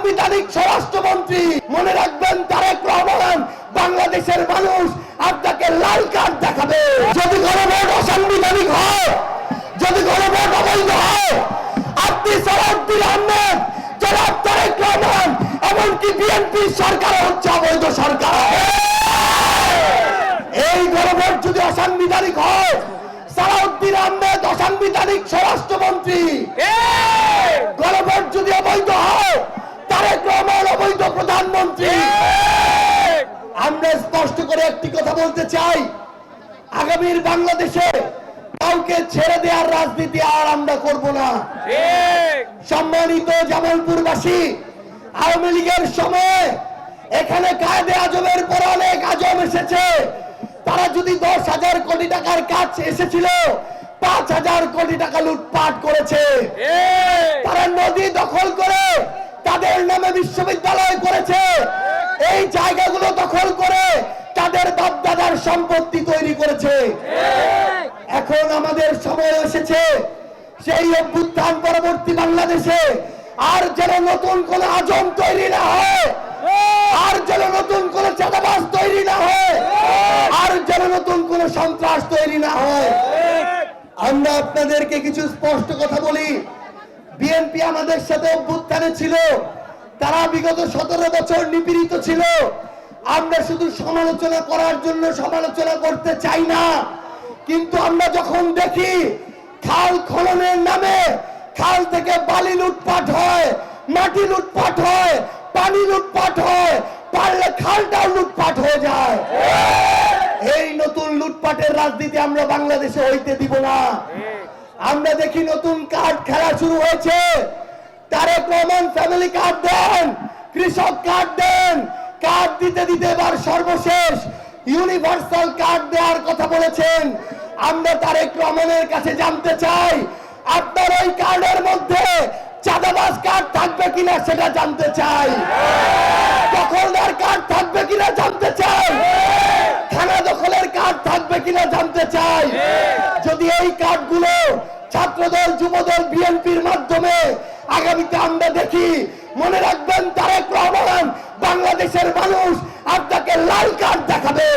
অসাংবিধানিক স্বরাষ্ট্রমন্ত্রী। মনে রাখবেন, তারেক রহমান বাংলাদেশের মানুষ আপনাকে লাল কার্ড দেখাবে। যদি গণভোট অসাংবিধানিক হয়, যদি গণভোট অবৈধ হয়, আপনি সালাউদ্দিন আহমেদ, জনাব তারেক রহমান, এমনকি বিএনপি সরকার হচ্ছে অবৈধ সরকার। এই গণভোট যদি অসাংবিধানিক হয়, সালাউদ্দিন আহমেদ অসাংবিধানিক স্বরাষ্ট্রমন্ত্রী। গণভোট যদি অবৈধ হয়, তারেক রহমান অবৈধ প্রধানমন্ত্রী। আমরা স্পষ্ট করে একটি কথা বলতে চাই, আগামীর বাংলাদেশে কাউকে ছেড়ে দেওয়ার রাজনীতি আর আমরা করব না। সম্মানিত জামালপুরবাসী, আওয়ামী লীগের সময় এখানে কায়েদে আজমের পর অনেক আজম এসেছে। তারা যদি 10,000 কোটি টাকার কাজ এসেছিল, 5,000 কোটি টাকা লুটপাট করেছে। তারা নদী দখল করে তাদের নামে বিশ্ববিদ্যালয় করেছে। এই জায়গাগুলো দখল করে তাদের বাপদাদার সম্পত্তি তৈরি করেছে। এখন আমাদের সময় এসেছে সেই অভ্যুত্থান পরবর্তী বাংলাদেশে আর যেন নতুন কোন আজম তৈরি না হয়, আর যেন নতুন কোন চাঁদাবাজ তৈরি না হয়, আর যেন নতুন কোন সন্ত্রাস তৈরি না হয়। আমরা আপনাদেরকে কিছু স্পষ্ট কথা বলি, বিএনপি আমাদের সাথে অভ্যুত্থানে ছিল, তারা বিগত 17 বছর নিপীড়িত ছিল। আমরা শুধু সমালোচনা করার জন্য সমালোচনা করতে চাই না, কিন্তু আমরা যখন দেখি খাল খননের নামে খাল থেকে বালি লুটপাট হয়, মাটি লুটপাট হয়, পানি লুটপাট হয়, পারলে খালটাও লুটপাট হয়ে যায়। এই নতুন লুটপাটের রাজনীতি আমরা বাংলাদেশে হইতে দিব না। আমরা দেখি নতুন কার্ড খেলা শুরু হয়েছে। তারেক রহমান ফ্যামিলি কার্ড দেন, কৃষক কার্ড দেন, কার্ড দিতে দিতে এবার সর্বশেষ ইউনিভার্সাল কার্ড দেওয়ার কথা বলেছেন। আমরা তারেক রহমানের কাছে জানতে চাই, আপনার ওই কার্ডের মধ্যে চাঁদাবাজ কার্ড থাকবে কিনা সেটা জানতে চাই, দখলদার কার্ড থাকবে কিনা জানতে চাই, থানা দখলের কার্ড থাকবে কিনা জানতে চাই। যদি এই কার্ডগুলো ছাত্রদল, যুবদল, বিএনপির মাধ্যমে আগামীতে আমরা দেখি, মনে রাখবেন, তারেক রহমান বাংলাদেশের মানুষ আপনাকে লাল কার্ড দেখাবে।